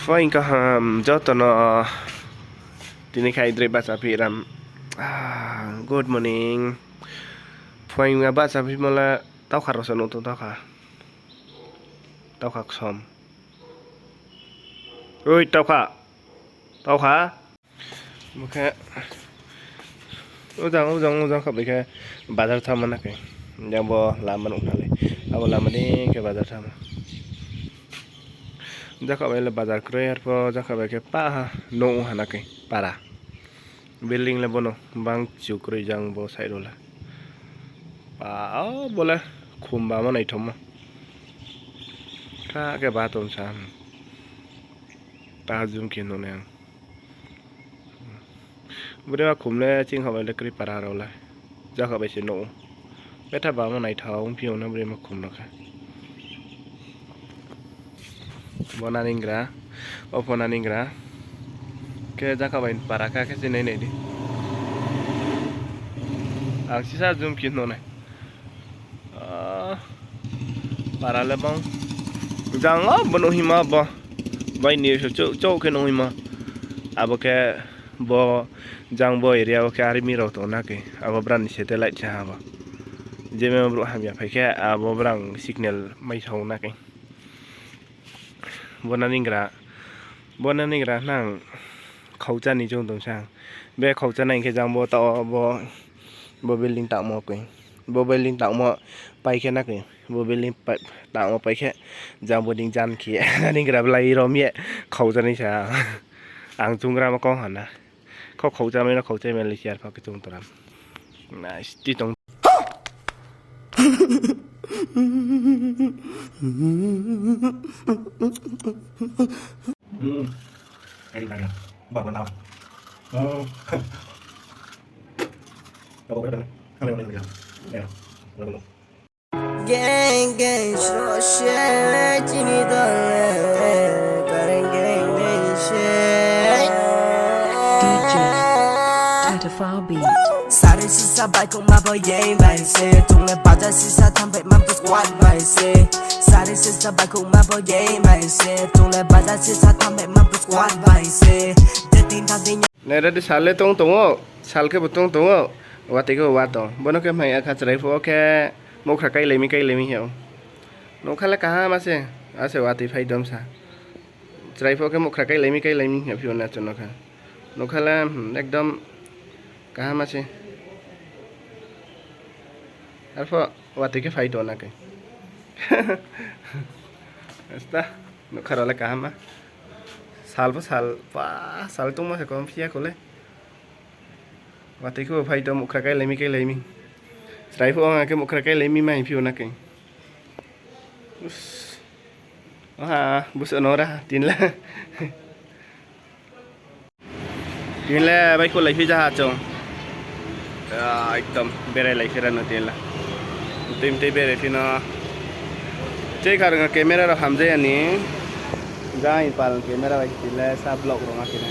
Fine kaham jotono tinikai dre baca piram. Good morning. Fine nga baca pi mala tau kharosan untuk tau kha. Tau kha som. Oi tau kha. Tau kha. Maka ujang khabai ke bazar thama na ke. Yang bo laman uthale. Abo laman ni ke bazar thama. Jakabai le bazar kroyar po jakabai ke pa no hana ke para building le bono bang chukroi jang bo side ola pa bola khumba ma nai thom ka ke ba tom sam ta zum kin no ne bure ma khumle ching habai le kri para rola jakabai se no beta ba ma nai thong pion na bure ma khum ka Bona ningra, opona ningra, ke jakabain paraka ke sini nih di. Ang sisa zoom kino nih. Parale bang, jangan bono hima ba, bayi ni cok ke no hima, abo ke bo jang bo area ke army rau to na ke, abo brand satellite cah abo. Jeme bro ham ya, ke abo brand signal mai thau na ke. Bona ningra nang khaucha ni jong dong sang be khaucha nai ke jang bo ta bo building ta mo ke bo building ta mo pai ke na ke bo building ta mo pai ke jang bo ding jan ki ningra blai rom ye khaucha ni sa ang chungra ma ko hana khaucha me na khaucha me li siar pa ke chung toram nice ti tong Cái này bảo nào Gang gang so shit chini dole gang gang shit DJ Tatafar Beat Sare sisa bai kong ma bo yeng bai se tung le ba da sisa tham bai man bu squad bai se Sare sisa bai kong ma bo yeng bai se tung le ba da sisa tham bai man bu squad bai se de tin tha de này đây sale tong tong sal ke butong tong wati ko wato bono ke mai akha chrai fo ke mo kha kai lemi hiao no khala kaha ma se ase wati phai dom sa chrai fo ke mo kha kai lemi hiao phi na chon kha no khala ekdom kaha ma se alfo wati ke phai do na ke esta no khara la kaha ma sal pa sal tung ma se kom phia ko le wati ko phai to mukha kai lemi srai pho ke mukha kai lemi mai phiu na ke ha bus onora tin la bai ko lai phi ja ha chong ekdom bere lai phira no tin la tim te bere phi na che khar camera ra ham je ani Jangan pal kamera bagi sila sa blog rumah kita.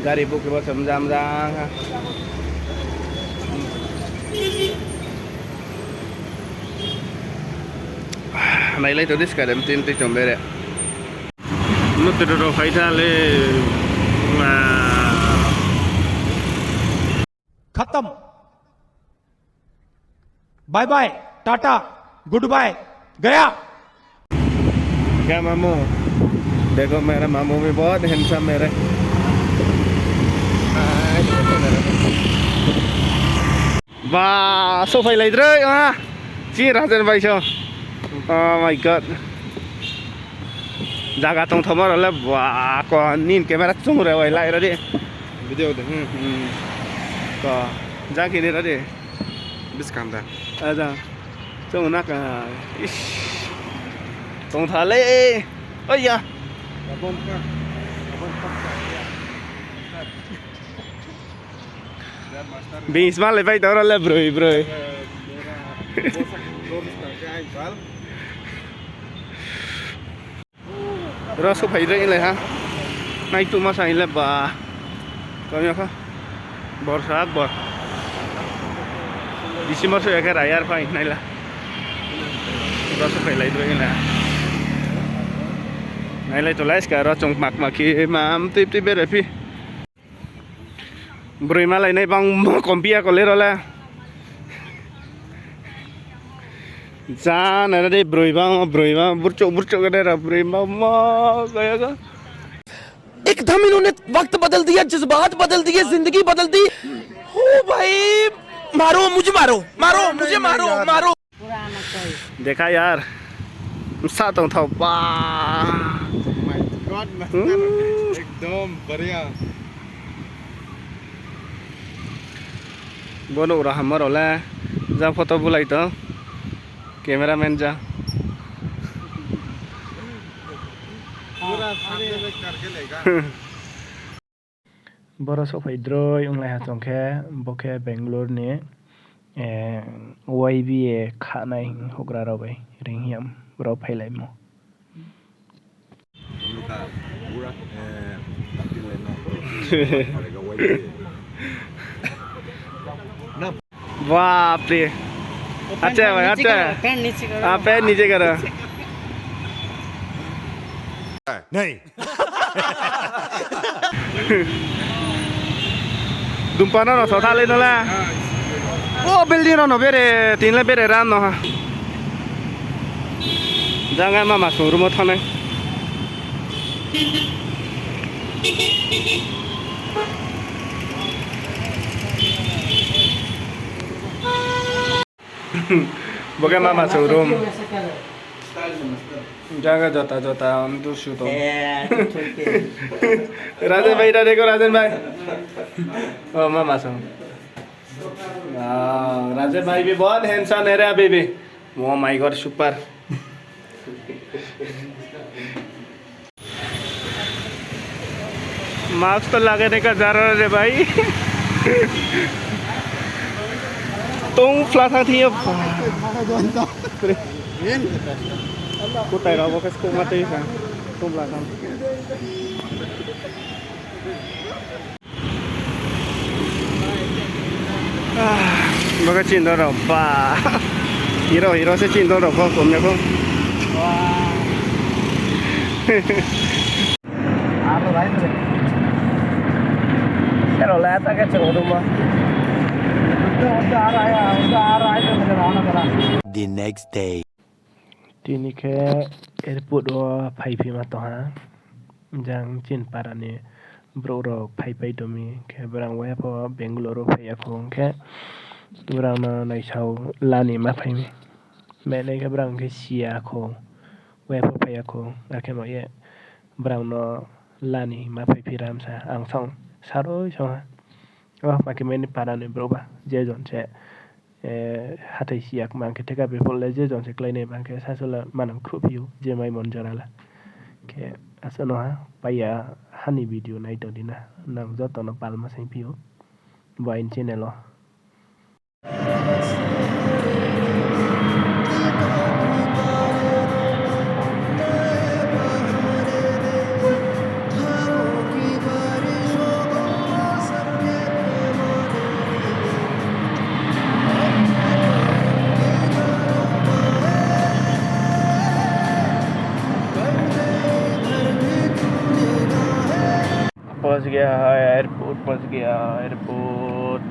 Gari buku buat jam Này lấy tôi disc cả đêm tin tôi chồng bê Nút tôi đồ phải ra lên mà खत्म bye bye tata goodbye गया क्या मामू देखो मेरा मामू भी बहुत handsome मेरे वाह số phải lấy rơi à chi ra trên vai cho oh my god jaga tong thomar là wow còn nhìn camera chung rồi quay lại đó đi video được có ra kia đi đó đi biết cảm ta ra chung nát à tong thả lệ ôi ya Bing mal lepai tau lah bro. Terus aku pakai ini ha. Naik tu masa ini ba. Kau ni apa? Borsak bor. Di sini masuk ya ke rayar pakai ini lah. đó sẽ phải lấy đuôi nè này lấy tôi lấy cái đó trồng mặc mà khi mà tiếp tiếp biết rồi phi bưởi mà lấy này bằng còn bia còn lấy đó là जा ना दे ब्रोइबा बुरचो के दे रहा ब्रोइबा माँ गया का एकदम इन्होंने वक्त बदल दिया, जज्बात बदल दिए, जिंदगी बदल दी। ओ भाई, मारो मुझे, मारो मारो मुझे, मारो मारो। देखा यार सातों था पा एकदम बढ़िया बोलो रहा हमारा ले जा फोटो बुलाई तो कैमरामैन जा पूरा सामने में करके लेगा बड़ा सफाई ड्रोय उंगलाई हाथों के बके बेंगलोर ने वाईबी खाना होग्रा रबाई रिंगियम बड़ा फैलाई मो पूरा बाप रे अच्छा भाई अच्छा हाँ पैर नीचे करो नहीं दुम्पाना ना सोता ले ना ओ बिल्डिंग ना बेरे तीन ले बेरे राम ना jangan mama suruh mau thane bukan mama suruh jangan jota हम तो शूट हो राजन भाई इधर देखो राजन भाई ओ मामा सुन राजन भाई भी बहुत हैंडसम है रे अभी भी oh my God super mask तो लगाने का जरूरत है भाई तुम फ्लासा थी Kutai rawa kas ko mati sa tumla kam baga chin do ba hero se chin do ko kom ne ko alo lai ne pero la ta ka chho do ma The next day. Tini ke airport wa phai phi ma to ha jang chin parane bro ro phai pai to mi ke brang wa pho Bangalore phai a khong ke brang na nai chau lani ma phai mi me nei ke brang ke sia kho wa pho phai a khong a ke mo ye brang no lani ma phai phi ram sa ang song saro chong ha ma ke me ni parane bro ba je jon che hatai siak mang ke teka be pol je jon se kleine mang ke sasola manam khrupiu je mai mon jarala ke asono ha paya hani video nai to dina nang joto no palma sai piu vain channel lo पहुंच गया है airport पहुंच गया airport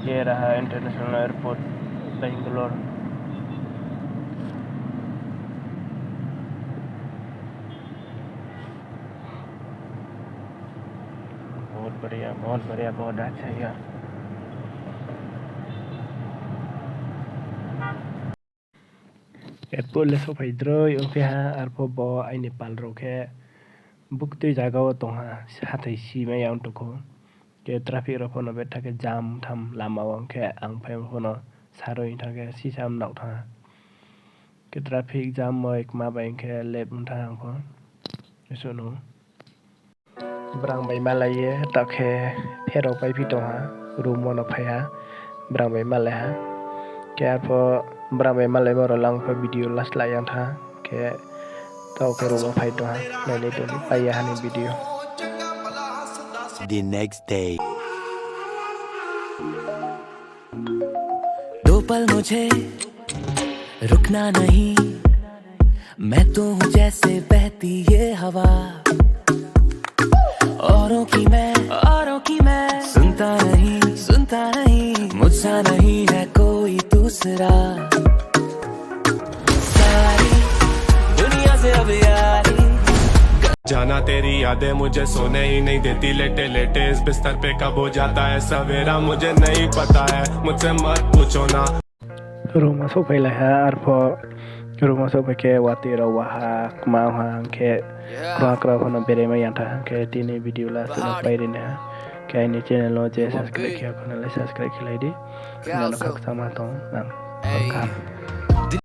ये रहा international airport Bangalore बहुत बढ़िया बहुत अच्छा यार एयरपोर्ट ले सो फैद्रय ओके हा आरपो बो आई नेपाल रोके बुक तो जगह तो हाँ हाथै सी में यां तो को के ट्रैफिक रो फोन बे थाके जाम थाम लामा वां के आं फै फोन सारो इ थाके सी साम नाउ था के ट्रैफिक जाम म एक मा बाय के लेप था आं को सुनो ब्रांग बाय मालाये तखे फेरो बाय भी तो हाँ रूम मन फैया ब्रांग बाय माले हा के आरपो ब्रांग बाय माले मरो लांग फै वीडियो लास्ट लायां था के Tao ke rumah fight doang, nah itu payahan video. The next day. दो पल मुझे रुकना नहीं, मैं तो हूँ जैसे बहती ये हवा, औरों की मैं सुनता नहीं मुझसा नहीं है कोई दूसरा, सारी दुनिया से अब यारी। जाना तेरी यादें मुझे सोने ही नहीं देती, लेटे लेटे इस बिस्तर पे कब हो जाता है सवेरा मुझे नहीं पता है, मुझसे मत पूछो ना। rumah sopai lah ha arpo rumah sopai ke wati rawa ha mau ha ke kra hono bere ma yanta ke tini video la suna pai din ha ke ini channel lo je subscribe kiya kono le subscribe kilai di nana kak sama tong nang